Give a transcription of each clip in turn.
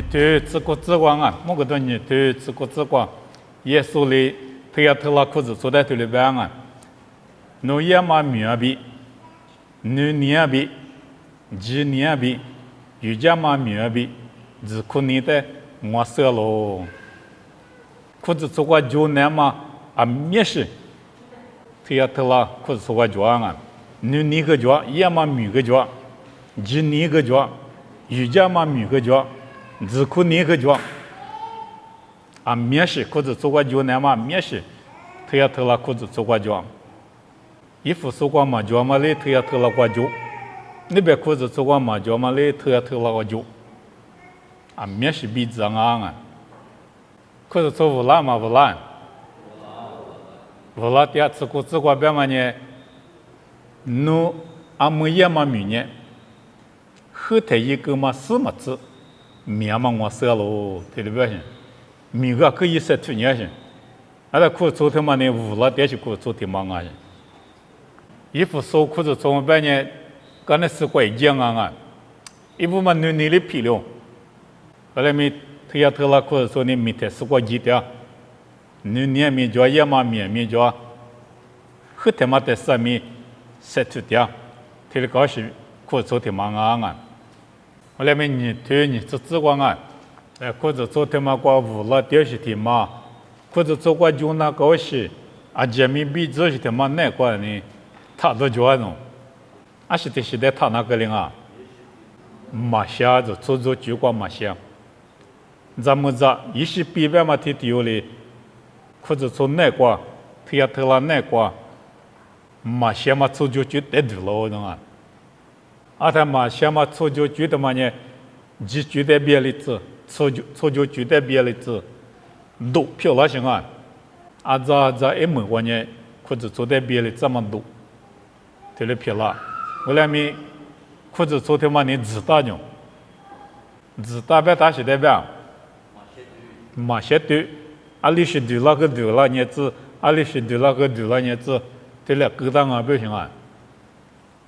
你对自国自光啊，莫个多你对自国自光，耶稣里推呀推拉裤子坐在头里边啊，侬也嘛苗比，侬年比，几年比，有家嘛苗比，只可你的我色喽，裤子坐过就难嘛啊灭是，推呀推拉裤子坐过脚啊，侬你个脚也嘛苗个脚，几年个脚，有家嘛苗个脚。只可你个脚啊，面试裤子做过脚难嘛？面试推呀推拉裤子做过脚，衣服做过嘛脚嘛嘞？推呀推拉过脚，那边裤子做过嘛脚嘛嘞？推呀推拉过脚，啊，面试比这样啊，裤子做不烂嘛不烂，不烂第二次裤子过边嘛呢？侬阿没也嘛米呢？后头一个嘛四么子？面嘛我色喽，对不对？米个可以晒出年些，俺那裤子做他妈呢，无了点起裤子做他妈啊些，衣服收裤子做半年，刚才是怪讲啊，衣服嘛你的皮了，后来没推呀推拉裤子做呢，没太是过几条，你年没脚也嘛面没脚，后头嘛在上面晒出掉，推了高兴裤子做他妈啊。后来面你推你这指光啊，裤子做他妈过无了掉是他妈，裤子做过就那高些，啊前面比这是他妈难过呢，他都叫弄，啊是的是的他那个人啊，马下就做就过马下，咱们这一时比别嘛提丢哩，裤子做难过，推呀推拉难过，马下嘛做就得丢了那啊。啊，他嘛想嘛错就觉得嘛呢，只觉得别的字，错就觉得别的字，多漂亮些啊！啊，这一门话呢，或者做的别的这么多，特别漂亮。我来面或者做的嘛呢，字大呢，字大别大是代表马些对，啊，你是对那个对那年字，啊，你是对那个对那年字，这俩勾当啊，不行啊！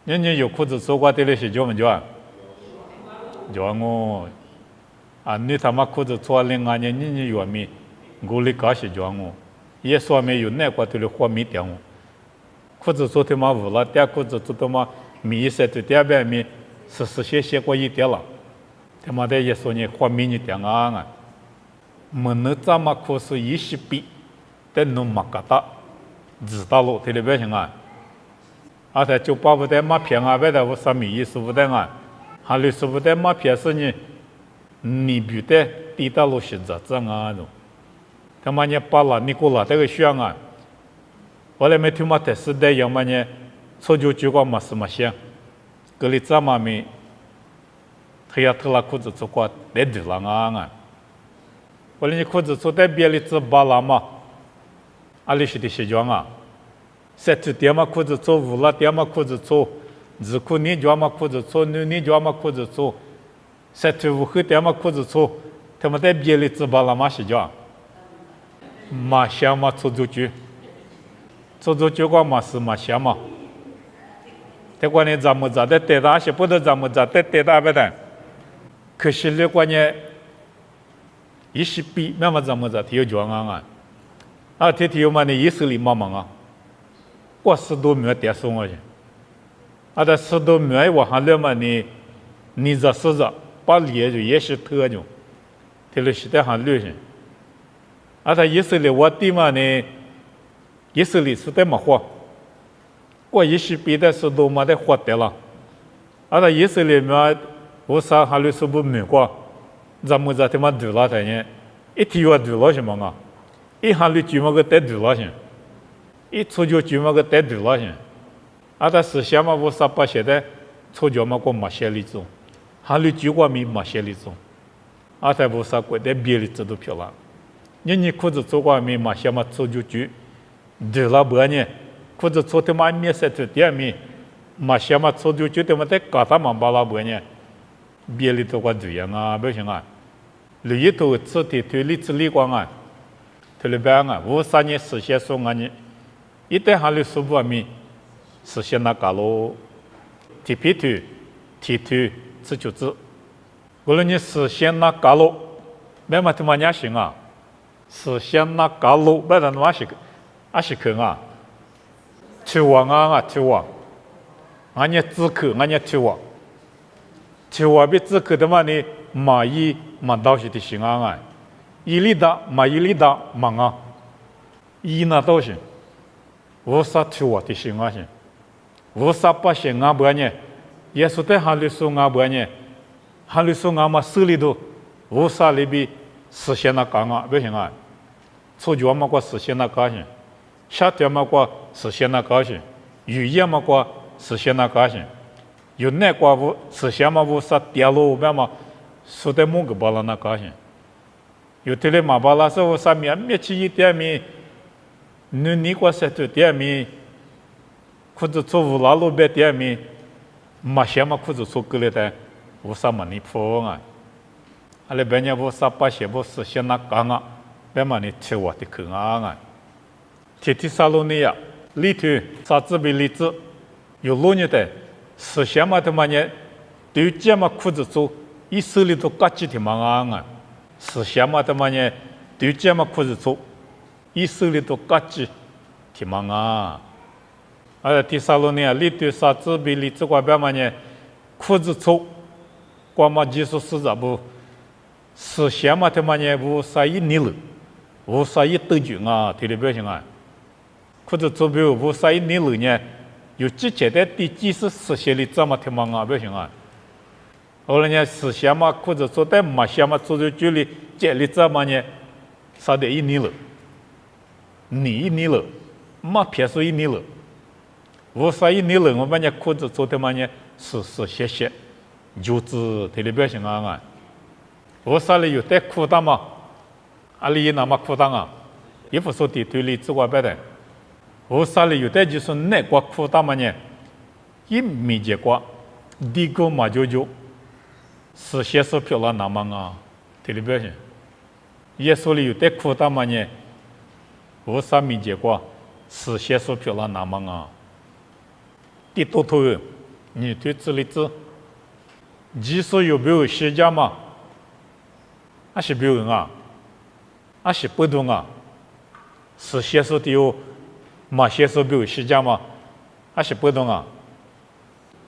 人家有裤子做过的那些叫么叫啊？叫我啊！你他妈裤子做另外呢？人家有没？我哩搞些叫我，也说没有那过的了花没掉我。裤子做他妈无了，点裤子做他妈米色的点边面是些过一点了，他妈的也说你花米你掉啊！没能这么可是一时比，但侬没个大，知道了，对不对行啊？啊，他就把不得马骗啊，外头我啥米意思不得啊？还里说不得马骗是你不得地道路选择这啊种，他妈呢把了你过了这个选啊，我来没听嘛特是的样嘛呢，错就个嘛是嘛想，格里怎么没，他要脱了裤子做过得对了啊！我来你裤子做得别里子巴拉嘛，啊里是的是讲啊。晒出点嘛裤子做，无了点嘛裤子做，只可你脚嘛裤子做，你脚嘛裤子做，晒出无后点嘛裤子做，他们在别里子巴拉嘛是讲，马想嘛做做句个嘛是马想嘛，这关键咱们在对大些不得咱们在对大不得，可是那关键一时比那么咱们在有讲啊，啊天有嘛你意思里嘛忙啊。我10多秒点送我去，啊，这10多秒我还了嘛你这是这把脸就也是特种，这里是在还流行，啊，他意思里我对嘛呢，意思里是在么活，我一时比的10多嘛的活得了，啊，他意思里面我啥还流是不明过，咱们这他妈对了他呢，一提我对了什么啊，一还流就么个得对了些。一错就就么个带对了些，啊，他思想嘛，我啥把现在错就么个马些里种，还里就过没马些里种，啊，他不啥过在别里子都漂亮，你裤子做过没马些嘛错就对了不呢，裤子错他妈面色就点没，马些嘛错就他妈在搞他妈巴拉不呢，别里头过对样啊，不行啊，里头吃的对里吃里光啊，对里边啊，我啥呢实现送啊呢？一旦还里说不明，实现那个喽，提皮图，提图，这就是，无论你实现那高楼，没嘛他妈伢行啊，实现那高楼，不然嘛是去啊，去往啊去往，俺也只去，俺也去往，去往比只去的嘛呢，嘛一嘛到是的行啊，一里大嘛一里大嘛啊，一那都行，无啥去往的行啊行，无啥不行啊不呢，耶稣在哈里说啊不呢。哈里说俺们手里头无啥里边实现那干啊，不行啊！出脚嘛过实现那高兴，夏天嘛过实现那高兴，雨夜嘛过实现那高兴，有那过无实现嘛无啥跌落边嘛，说的某个巴拉那高兴，有的嘞嘛巴拉说无啥面起一点米，你过些多点米，或者做无拉路边点米，嘛些嘛或者做个来的。无啥么你破啊，阿拉别人无啥把些无实现那干啊，别嘛你吃我的口啊，提撒罗尼亚里头啥子比例子，有罗尼的实现嘛的嘛呢，对这嘛裤子做，一手里头嘎叽的嘛啊，实现嘛的嘛呢，对这嘛裤子做，一手里头嘎叽的嘛啊，提撒罗尼亚里头啥子比例子个别嘛呢，裤子做。光嘛技术实在不实现嘛他妈呢无啥一年了，无啥一得救啊，对的表现啊，或者做比如无啥一年了呢，有之前的第几次实现的这么他妈啊表现啊，后来呢实现嘛或者做的嘛些嘛做的距离这里这么呢，啥的一年了，你一年了，嘛别说一年了，无啥一年了，我们呢或者做的嘛呢是谢谢。就是特别表现啊！我啥里有带苦大嘛？阿里那么苦大啊？也不说的对里之外别的。我啥里有带就是那个苦大嘛呢？一没结果，第个嘛是写手票了那么啊？特别表现。耶稣里有带苦大嘛呢？我啥没结果，是写手票了那么啊？第多头你对这里子。技术有没有学家嘛？还是没有啊？还是不懂啊？是写手的有，嘛写手没有学家嘛？还是不懂啊？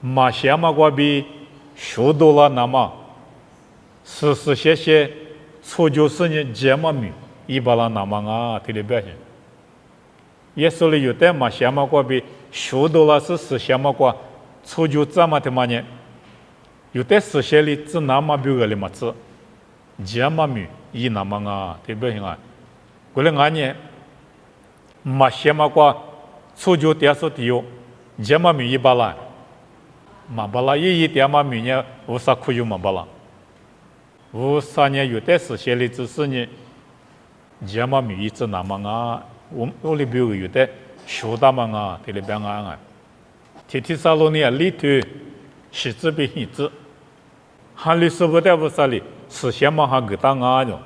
嘛写嘛个比学多了那么，是写错就是呢这么米，一把了那么啊，特别表现。也说了有的嘛写嘛个比学多了是写嘛个错就这么的嘛呢？有的实现里只那么标个里嘛子，这么米一那么啊，对不对啊？过来俺呢，嘛些嘛个初就点数的哟，这么米一把啦，嘛把啦一点嘛米呢，无啥可有嘛把啦，无啥呢有的实现里只是呢，这么米一只那么啊，我里标有的学大嘛啊，对里边啊，提撒罗尼亚里头是这边一只。哈里说不得不啥哩，实现嘛哈个当啊哟，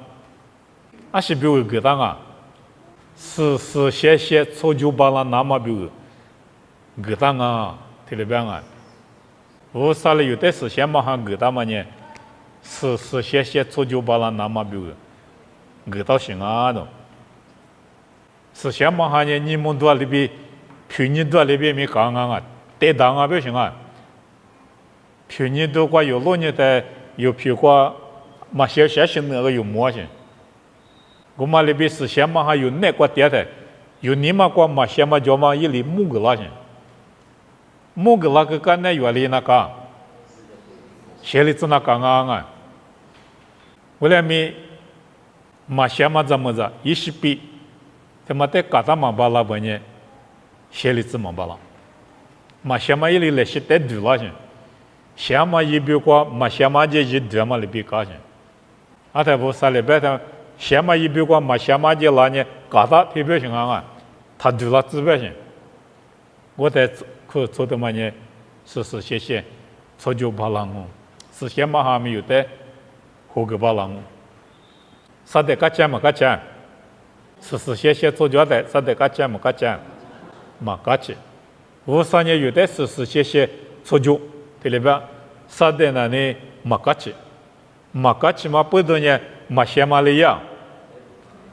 还是比如个当啊，是写错就把那那么比如个当啊，对了边啊，我啥哩有的实现嘛哈个当嘛呢，是写错就把那那么比如个到行啊喏，实现嘛哈呢你们多里边，去年多里边没讲啊，得当啊不行啊。去年都过有6年的有批过，嘛小型那个有模型。我们那边是先嘛还有那个点的，有你们过嘛先嘛叫嘛一里木个那些，木个那个干那原理那个，写里子那个啊，为了咪嘛先嘛怎么着，一时比，他妈的嘎达嘛巴拉半年，写里子嘛巴拉，嘛先嘛一里来写带读那些。先嘛一比过，嘛先嘛就一对嘛里比高些，阿太不啥里边的，先嘛一比过，嘛先嘛就那呢，搞到特别情况啊，他对了指标性，我在可做的嘛呢，是谢，错就把浪哦，是先嘛还没有的，后个把浪哦，啥的个钱嘛个钱，是谢错就的，啥的个钱嘛个钱，嘛个钱，我啥呢有的是谢错就。对了吧？啥的那呢？马嘎起，马嘎起码不多呢，马先马的呀，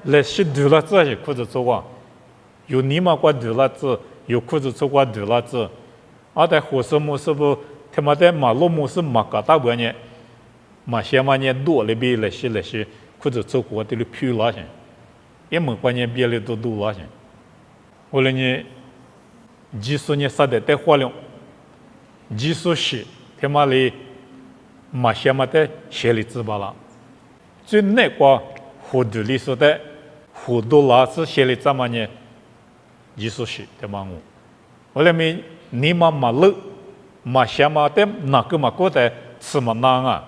来是丢了这些裤子做过，有你妈过丢了子，有裤子做过丢了子，而在火车木是不，他妈在马路木是马嘎大半呢，马先马呢多了比来是裤子做过的了漂了些，也没关键别的都多了些，后来呢，技术呢啥的带化了，技术是他妈的。马先马的写里字罢了，最那个活动里说的活动老师写里怎么呢？艺术是的嘛我来没你妈马路马先马的哪个马过的什么难啊？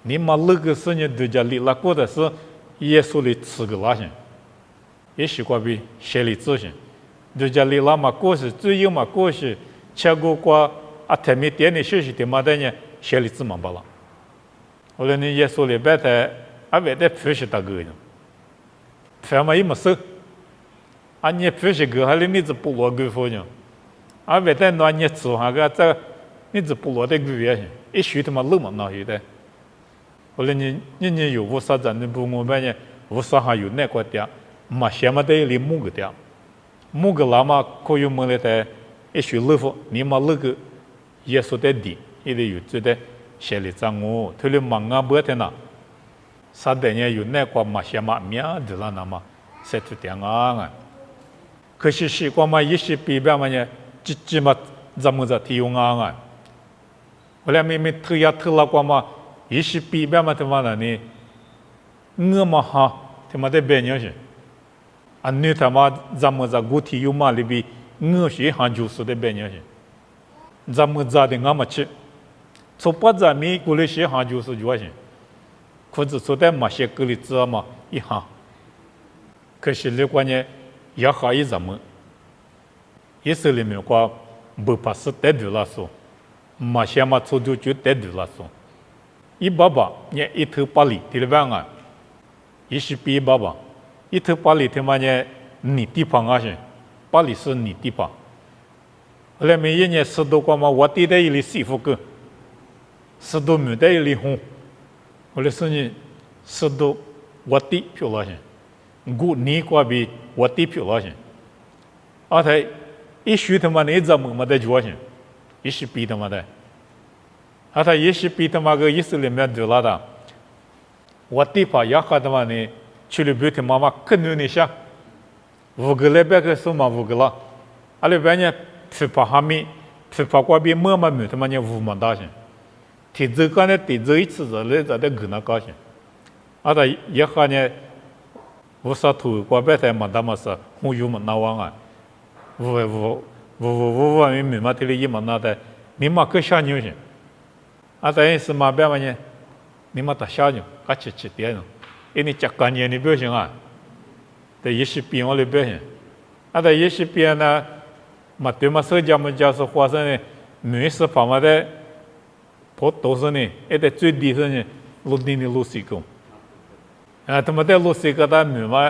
你马路个是呢对家里拉过的是耶稣里吃个那些，也习惯比写里字些，对家里拉马过是最有马过是吃过啊他们店里学习的嘛的呢？写里字嘛罢了，后来呢，耶稣里边的还为的표시大个呢，反正也没收，啊你표시个还里你只不落个佛呢，啊为的那你做下个这你只不落的个也行，一学他妈漏嘛那有的，后来你有无啥子你不我们呢，无啥还有那个的，嘛先嘛得里木个的，木个那么可以么来的，一学漏佛，你嘛漏个耶稣的地。一直有觉得写里脏哦，他们忙啊不天呐，啥的呢有那个马些马面的了那么，才去点啊。可是习惯嘛，一些比别嘛呢，几嘛怎么着提用啊？后来明明偷呀偷了过嘛，一些比别嘛他妈的呢，我嘛哈他妈的别人是，啊你他妈怎么着我提用嘛里边，我是哈就是的别人是，怎么着的我嘛去。从八十米过来些行就是就行，可是从在马些过来知道嘛一行，可是那关键也好一怎么，一手里面话不怕是得丢了说，马些嘛从就得丢了说，一爸爸呢一头八里对了吧啊，一是比爸爸，一头八里他妈呢你地方啊些，八里是你地方，后来每一年10多个嘛，我地的一里媳妇个。10多没得一里红，后来说呢10多我地漂亮些，我你过比我地漂亮些，而且一学他妈你怎么没得做些，一是比他妈的，而且一是比他妈个意思里面对了的，我地方也和他妈呢，去了比他妈妈更牛那些，5个礼拜个数嘛5个了，阿里边呢批发哈密，批发过比么嘛没他妈呢5万大些。提走干的提走一次子来在的可能高兴，啊他也和呢，无啥头过白才没得么事，我有么那玩啊，我你明嘛这里一么那的，你嘛可小牛些，啊但是嘛别么呢，你嘛打小牛，啊吃点呢，因为讲干年的表现啊，在一些变我的表现，啊在一些变呢，嘛对嘛社交嘛就是发生的，没事方嘛的。跑多少呢？一在最低时呢，路地的路西工，啊，他们在路西个的没嘛，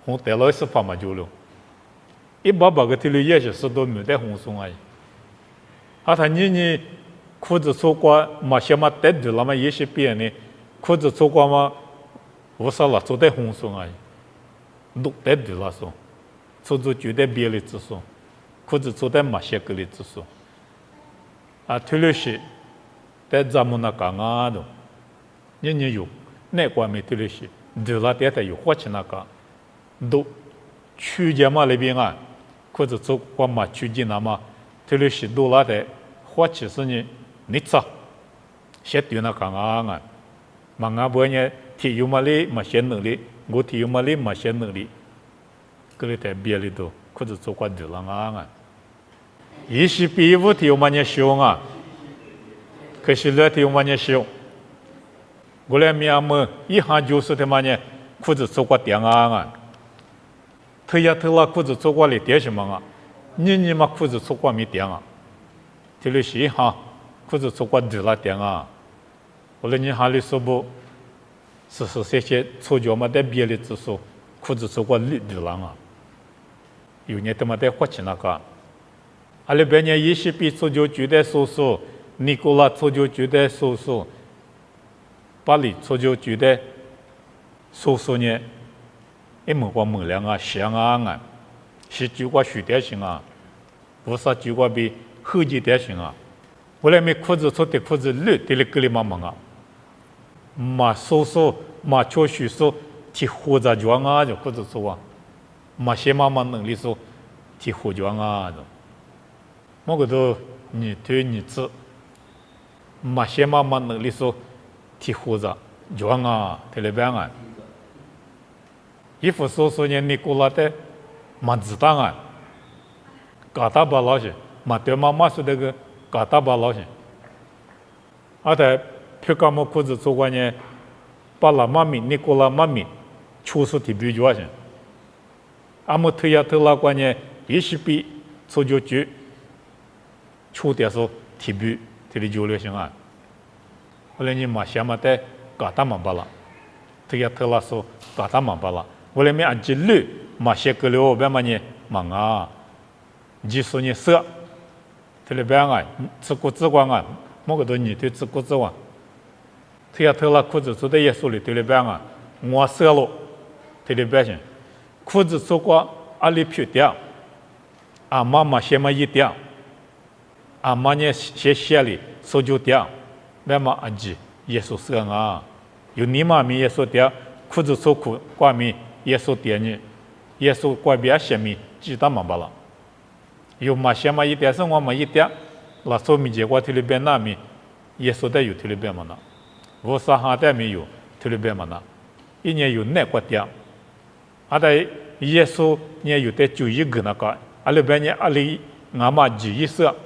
红带了是跑嘛就了，一把个体里也是都没得红松啊，啊，他你裤子穿过嘛些嘛带住了嘛，也是别呢，裤子穿过嘛，无啥了，做得红松啊，都带住了说，穿着绝对别的指数，裤子穿得嘛些个的指数，啊，退了些。在咱们那讲啊的，人有那关没对了些，对了，但有花钱那个，都区间嘛那边啊，或者做光嘛区间那嘛，对了些多了的花钱是呢，你找，先对那讲啊，嘛俺不呢，体育嘛哩嘛些能力，我体育嘛哩嘛些能力，个里在别里头，或者做过对了啊，一些比我体育嘛呢凶啊。可是那天我呢修，我来面么一行就是他妈呢，裤子做过点啊，偷呀偷了裤子做过来点什么啊？你嘛裤子做过没点啊？这里是一行裤子做过对了点啊，后来你行里说不，是这些搓脚嘛在别的指数，裤子做过对了啊，有年他妈在花钱那个，阿里边呢一些比搓脚绝对少。尼古拉搓就觉得说，把你出就觉得说说呢，一门过门两啊，想啊，是就过许点行啊，不是就过比后几点行啊。后来没裤子出的裤子绿的了个里嘛忙啊，嘛说说嘛确实说替活着装啊，就裤子说啊，嘛些妈妈能力说替活装啊，我个都你对你子，嘛些妈妈能力说替活着装啊，替了边啊。衣服说说呢，你过来的嘛知道啊，搞大把老些，嘛对妈妈说那个搞大把老些，而且皮革么裤子做过呢，把那妈咪你过来妈咪，确实特别多些，阿么推呀推拉过呢，也是比出就久，出点说特别久了些啊，后来你嘛想嘛的搞大嘛把了，推呀推拉说搞大嘛把了。我来没按几率，嘛些个了，别嘛呢，忙啊，几十年色，这里边啊，自顾自管啊，某个多年对自顾自管，他要偷了裤子，做的耶稣里这里边啊，我色了，这里边去，裤子做过阿里皮掉，阿妈嘛先嘛一掉，阿妈呢先写里手就掉，别嘛阿几耶稣色啊，有你妈咪耶稣掉，裤子做裤挂咪。耶稣点你，耶稣怪别些米知道嘛罢了。有嘛些嘛一点是我们一点，那说明结果这里边那米，耶稣的有这里边嘛呢，我啥哈的没有这里边嘛呢，一年有那个点，阿的耶稣呢有的就一个那个，阿里边呢阿里俺嘛就一色，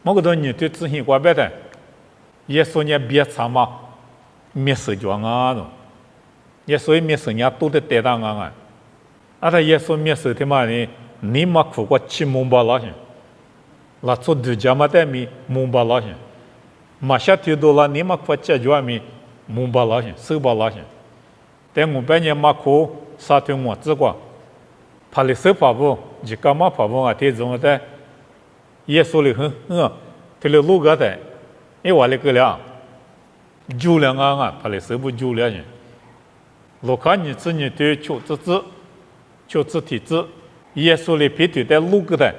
某个多你对自信怪别的，耶稣呢别查嘛，没事就啊喏。耶稣没生伢都得带当啊！啊，他耶稣没生他妈呢，你妈苦过吃蒙巴拉些，那做度假嘛带米蒙巴拉些，马下头多了你妈苦吃就米蒙巴拉些，手巴拉些，但我半年马苦啥头我只过，怕你手怕不，就干嘛怕不啊？这种的耶稣里很这里路个的，一晚里个了，酒量啊，怕你手不酒量些。罗看你自己对求自体质，耶稣的皮腿在路个的，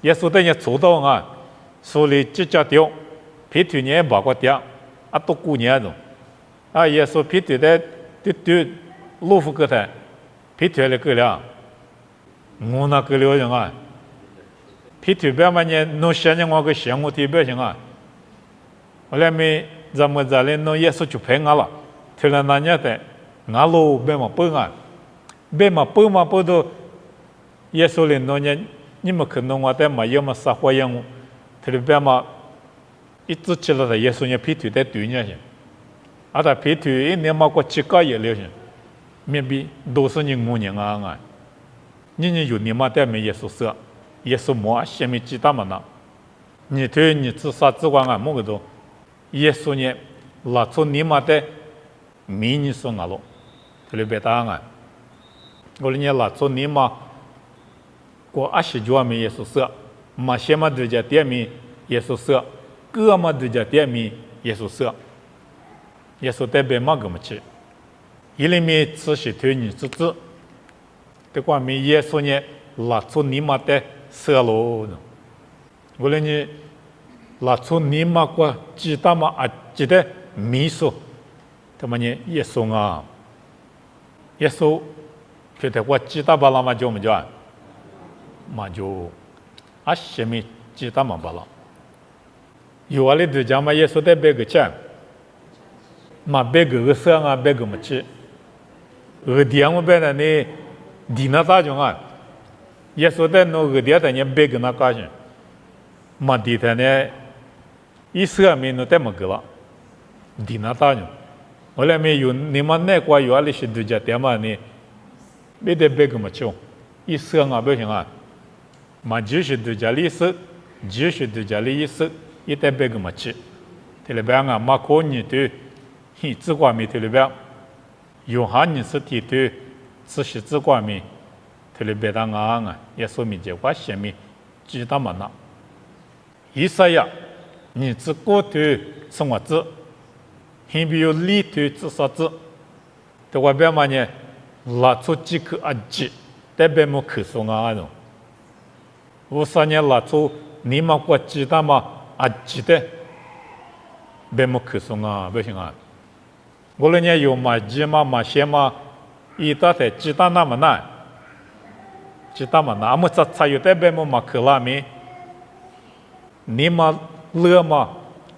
耶稣的人做到啊，所以指甲掉，皮腿呢把个掉，啊都过年种，啊耶稣皮腿在对路夫个的，皮腿了个了，我那个了人啊，皮腿边嘛呢，弄些人我个项目特别行啊，后来没咱们这里弄耶稣就赔我了，退了那年的。俺路别嘛崩啊，别嘛崩嘛不都，耶稣领导呢？你们可能我在嘛要么撒花样，他里边嘛一直起来的耶稣呢皮腿在对呢些，啊他皮腿一年嘛过七个月了些，面比都是人母人啊，你有你嘛在没耶稣说，耶稣么下面几大嘛呢？你对你自杀自管啊么个都，耶稣呢拿出你嘛的迷你说俺喽。这里边答案，我哩呢拉做你嘛，过20多米耶稣说，嘛些嘛对家店米耶稣说，个嘛对家店米耶稣说，耶稣代表嘛个么去，一里面只是对你自己，这关面耶稣呢拉做你嘛的说喽，我哩呢拉做你嘛过知道嘛啊记得米说，他们呢耶稣啊。耶稣觉得我知道巴拉嘛就么叫，嘛就啊什么知道嘛巴拉，有啊哩就讲嘛耶稣在别个讲，嘛别个生啊别个么去，点我别的呢，地那大种啊，耶稣在那点的呢别个那高兴，嘛地的呢，一生没那在么个了，地那大种。后来没有你们那块有阿里是度假店嘛呢？没得别个么穷，一生啊不行啊，嘛就是度假历史，就是度假历史，一代别个么去，这里边啊嘛可你对，你只管没这里边，有哈你是提对，只是只管没，这里边当啊，也说明这块下面知道嘛呢？以赛亚，你只过对生活子。很比有里头至少子，在外边嘛呢，拉出几个阿吉，代表么口送啊种。53年拉出你们国鸡蛋嘛阿吉的，别么口送啊，不行啊。我那年有嘛鸡嘛嘛鲜嘛，一大台鸡蛋那么难，鸡蛋嘛那么才有代表么嘛口拉面，你嘛乐嘛，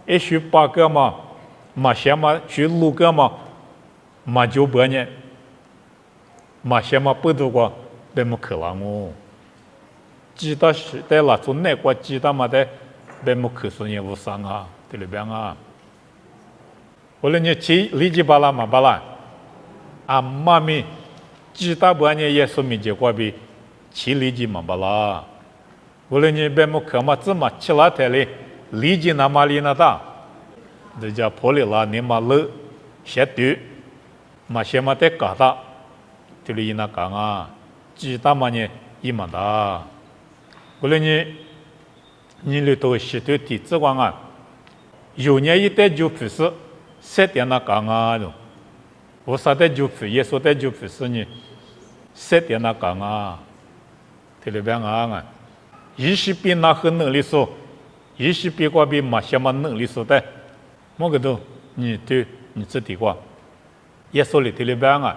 一许八个嘛。嘛些嘛去录个嘛，嘛就不呢，嘛些嘛不多个，别么可能哦。鸡蛋是在那从那个鸡蛋嘛的，别么可说也无伤啊，对里边啊。我那你去理解巴拉嘛巴拉，啊妈咪，鸡蛋不呢也说明结果比去理解嘛巴拉。我那你别么可嘛这么起来台里理解那嘛里那大。这叫破里拉你嘛乐些对，嘛些嘛得搞的，这里那讲啊，鸡蛋嘛呢一嘛的，过来你里头些对体质光啊，有年一代就不是7点那讲啊，我啥代就不也说代就不是呢，7点那讲啊，这里边啊，20比那很能力说，20比过比嘛些嘛能力说的。么个都你对你自己过，耶稣里头里边啊，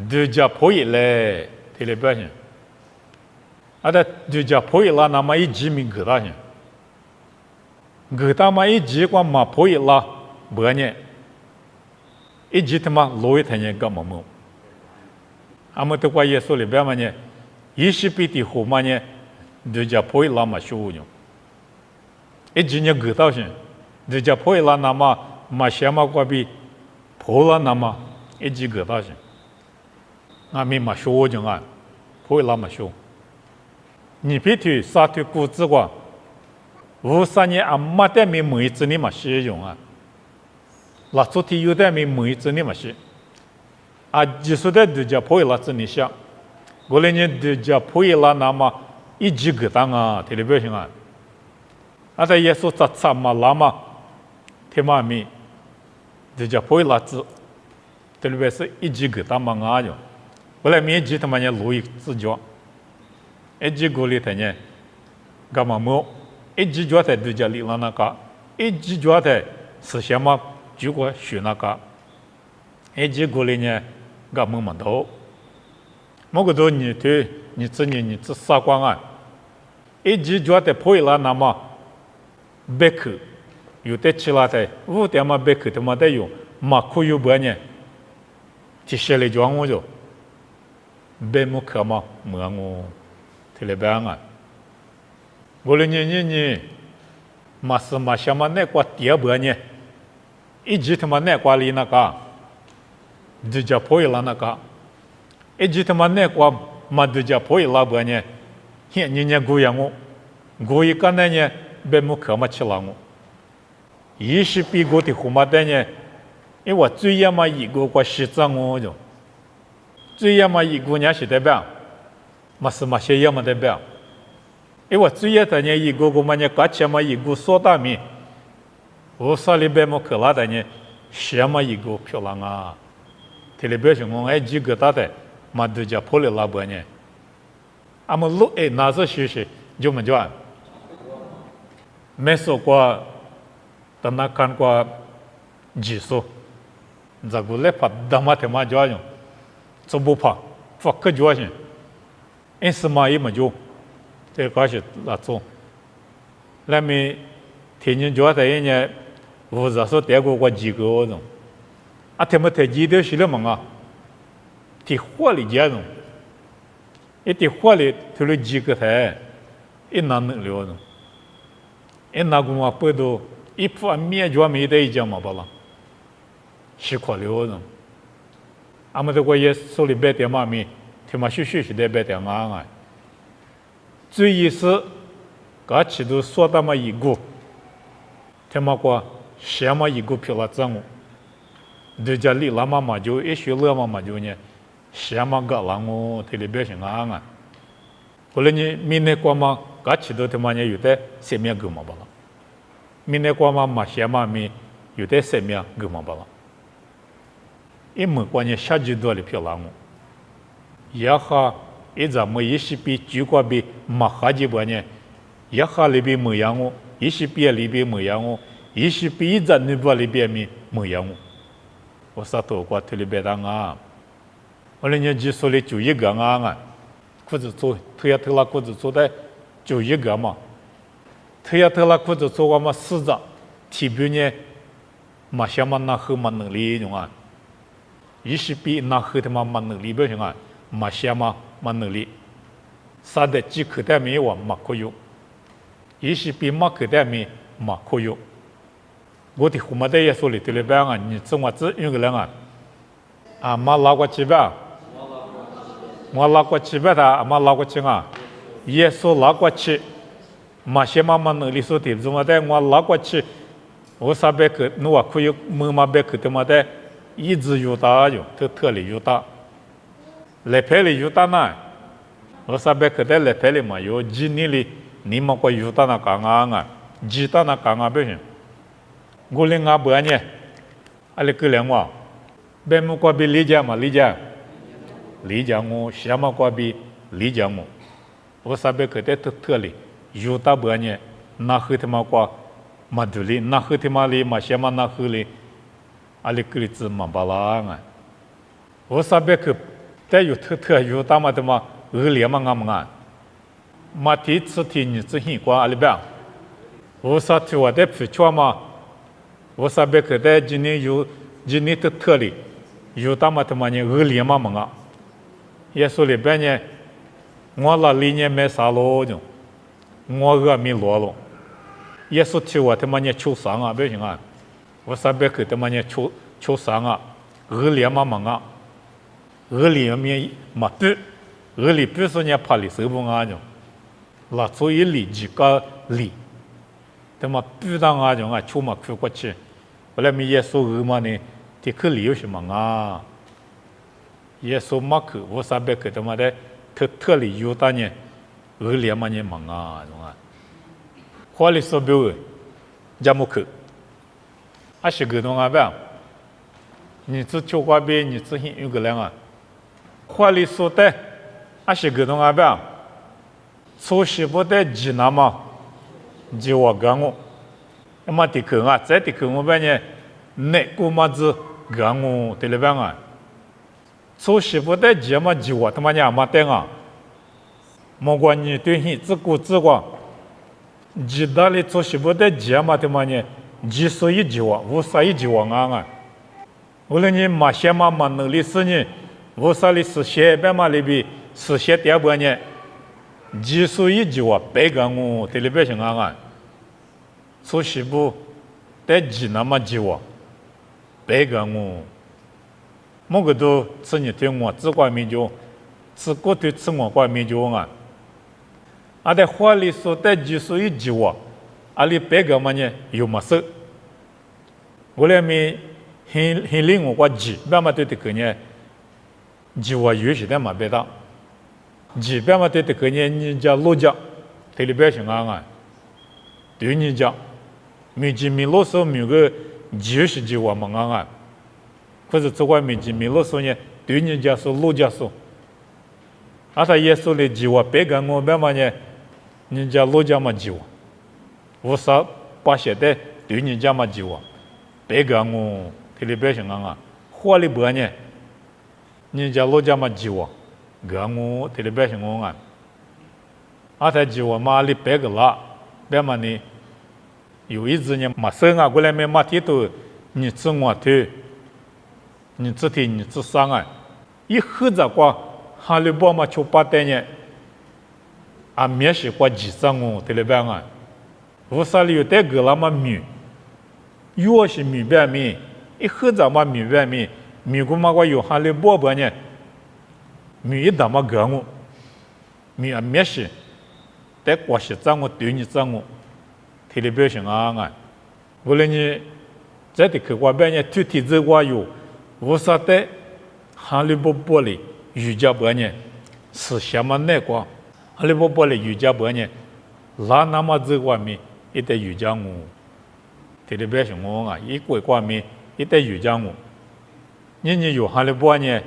都叫破译嘞，头里边去，啊的都叫破译啦，那么一集名给他去，给他嘛一集光嘛破译啦，不呢，一集他妈罗一他呢干嘛么？俺们都过耶稣里边嘛呢，20比的后嘛呢，都叫破译啦嘛修呢，一集呢给他去。这叫破了那么嘛些嘛过比破了那么一几个大些，俺们嘛说讲啊，破了嘛说，你别提啥对股子过，53年俺没得没每次你嘛使用啊，那昨天有的没每次你嘛使，啊，技术的都叫破了子你想，过来年都叫破了那么一几个当啊，特别行啊，啊，在耶稣咋咋嘛拉嘛。天妈咪，这叫破烂子，特别是一几个大忙啊哟，后来面积他妈呢路易自脚，一几个里头呢，干嘛么？一几脚台都叫里浪那个，一几脚台是什么？就过学那个，一几个里呢，干么么头？么个都你对，你这啥光啊？一几脚台破烂那么，别去。有的起来的，5点嘛别去的嘛得有，嘛可有不呢？提些来讲我就，别么可嘛，没我，提来办啊。我来你，嘛是嘛想嘛那个第二不呢？一直他妈那个里那个，就叫破了那个，一直他妈那个嘛就叫破了不呢？现你过样我一个呢，别么可嘛起来我。20比过的后嘛的呢，因为我最要嘛一个过西藏我就，最要嘛一个年是代表，嘛是嘛些要嘛代表，因为我最要的呢一个嘛呢，搞起嘛一个说大米，我说里边么可拉的呢，些嘛一个漂亮啊，特别是我爱几个大的，嘛都叫破了拉不呢，俺们路哎哪是学习就么叫，没说过。等那看过技术，这个来怕他妈他妈教用，做不怕，发可教性，因是嘛也没就，这个是那种，那么天津教的人家，我是说带过几个那种，啊他们太记得是了嘛啊，提火力这种，一提火力提了几个台，一难能了种，一那个嘛不都。一副面就没得一讲嘛，不啦？是可了的。俺们这个也手里白点嘛面，他妈学习的白点啊！最意思，搞起都说他妈一个，他妈个什么一个票了挣，人家里拉嘛就一学了嘛就呢，什么个让我特别别行啊！后来呢，明年过嘛，搞起都他妈呢有的前面个嘛不啦？明年过嘛些嘛咪有的生命给嘛巴了，一没关键下几多的漂亮哦，也哈一咱们一些比举过比马哈几半年，也哈里边没样哦，一些比里边没样哦，一些比一咱那边里边没样哦，我啥都过这里边当啊，我那年几岁的就一个啊，裤子做特呀特拉裤子做的就一个嘛。特呀特拉裤子做过嘛四张，体表呢，嘛想嘛那喝嘛能力用啊，一是比那喝的嘛能力不行啊，嘛想嘛能力，啥的几口袋没有嘛可以，一是比嘛口袋没嘛可以，我的胡嘛的也说了对了吧啊，你怎么子用个人啊，啊嘛拉过去吧，我拉过去吧他嘛拉过去啊，耶稣拉过去。嘛些嘛能力说的，怎么的？我拉过去，我啥别个，我可以没嘛别个的嘛的，一直有大有，特里有大，来拍里有大呢，我啥别个的来拍里嘛有，几年里你们个有大那干啊，几大那干啊不行，我领啊不呢，阿里个两个，别么个比理解嘛理解我，什么个比理解我，我啥别个的特里。有大半年，那后头嘛过嘛独立，那后头嘛里嘛些嘛那后里，阿里个里子嘛巴拉啊，我啥别个，但有特有大嘛的嘛，连嘛俺们啊，嘛第一次听你只听过阿里边，我啥听我的不错嘛，我啥别个的今年的特里，有大嘛的嘛呢连嘛啊，也说里边呢，我那里呢没啥路的。我个没落了，也是替我他妈呢求伤啊，不行啊！我啥别去他妈呢求伤啊，连嘛啊，连面嘛对，里不是呢怕里手不啊就，那所以里几个里，他妈不当啊就啊求嘛求过去，后来没耶稣嘛呢，这去里有什么啊？耶稣嘛去，我啥别去他妈的特里有大呢？连嘛呢忙啊，是吧？花里说表的，加木克，还是个东啊呗？你只求过呗，你只有个人啊。花里说的，还是个东啊呗？初时不得济南嘛，就我讲我，那么的去啊，在的去我边呢，那个嘛子讲我对了边啊。初时不得济嘛，就我他妈娘嘛的啊。莫管你对你自顾自管，几大里做什么的节嘛的嘛呢？几岁一句话，无啥一句话啊！无论你马些嘛能力是呢，无啥里是些别嘛里边是些第二半呢？几岁一句话，白讲我对里边行啊！做什么的几那么句话，白讲我，莫个都是你对我自管民族，自个对自我管民族啊！阿在话里说的几岁一句话，阿里白个嘛呢有么事？我来没很令我几，别嘛对的个呢，几话有些的嘛别当，几别嘛对的个呢，你家老家，对里边行啊，对你家，没几米老少没个就是几话嘛啊，或者这块没几米老少呢，对你家说老家说，阿他也说的几话白个我别嘛呢。人家老家嘛就，我啥把些的对人家嘛就，别个我特别表现啊，话里不呢，人家老家嘛就，个我特别表现我啊，阿他就嘛里别个啦，别嘛呢，有一次呢嘛生啊过来没嘛提到，你自我头，你自体你自伤啊，一合着过，哈里包嘛就把的呢。啊，面是过几张哦，对了吧啊？我啥里有带个那么米，有是米白米，一盒子嘛米白米，米个嘛个有哈里包包呢，米一大嘛个我，米啊面是，带过些张我对你张我，对了表现啊！无论你在的去过边呢，具体这个有，我啥带哈里包里瑜伽包呢，是什么那个？阿里波里瑜伽班呢，拉那么这外面一点瑜伽我，这里边是我啊，一国挂面一代有讲我，你有哈利波呢，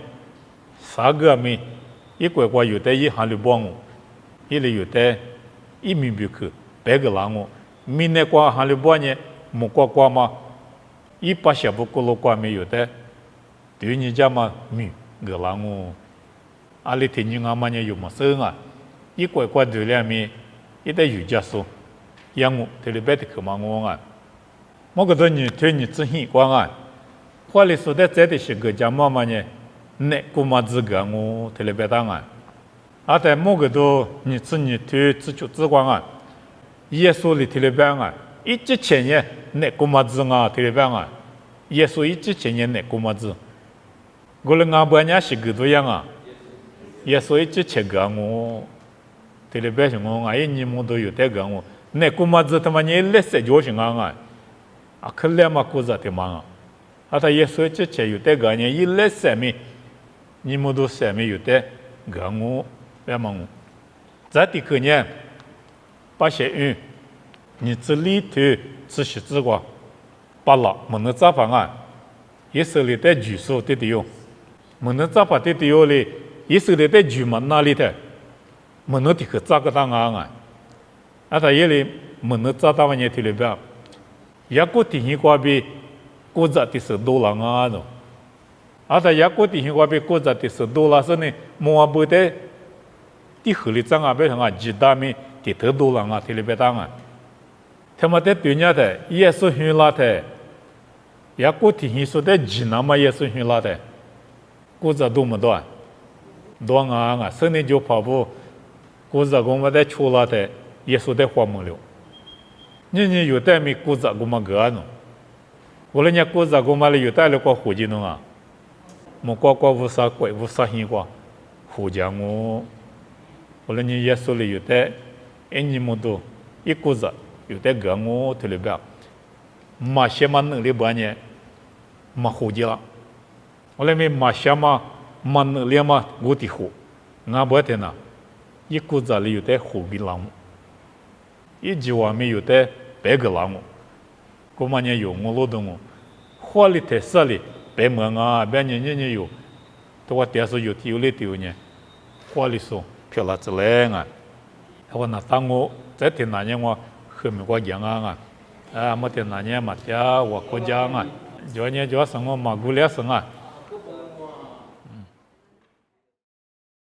啥个面一国挂有的一哈利波我，一里有的一米比克白个狼我，米那挂哈利波呢，木挂嘛，一把小布咕噜挂面有的，对你家嘛米个狼我，阿里天你阿妈呢有么生啊，一国挂对两面一代有家说，养我这里边的可嘛我啊。我觉得你对你自己关啊，或者说的这的是个家妈妈呢，那姑妈子个我特别当啊，啊在我觉得你自己对自觉自关啊，耶稣的特别啊，一之前呢那姑妈子啊特别啊，耶稣一之前呢那姑妈子，我们阿伯呢是个多样啊，耶稣一之前个我特别是我哎你们都有这个我，那姑妈子他妈你来塞就是啊。啊，可怜嘛，故事的嘛，啊，他也说之前有的个人一来上面，你们都上面有的个我，别嘛我，这的个人，把些人，你这里头自习之光，把了，没能咋办啊？也是里的举手的有，没能咋办的有嘞，也是里的举嘛哪里的，没能的个咋个当啊？啊，他也里没能咋当完也提里边。也过提醒过比国家的是多了啊喏，啊，他也过提醒过比国家的是多了是呢，莫不得的合理账啊，别成啊，几大米的特多了啊，提里别当啊，他们在对面的也是很拉的，也过提醒说的几那么也是很拉的，国家多么多，多啊，是呢就跑步，国家我们在出拉的也是在花木了。你有带没顾着我们个呢？我人家顾着我们了有带了个胡椒啊，莫瓜无啥贵无啥鲜瓜，胡椒我人家耶稣里有带，你们都一顾着有带个我特里边，马些嘛能力不呢？马胡椒了，我人家马些嘛能力嘛我的胡，俺不的呢，一顾着里有带胡比郎。一句话没有的白个浪我，我们呢有我劳动我，花里头啥里白门啊，别人有，都我电视有提有里头呢，花里说漂亮之类啊，我那当我在天那年我和美国讲啊，啊没天那年嘛家我国家啊，就呢就生我马古来生啊。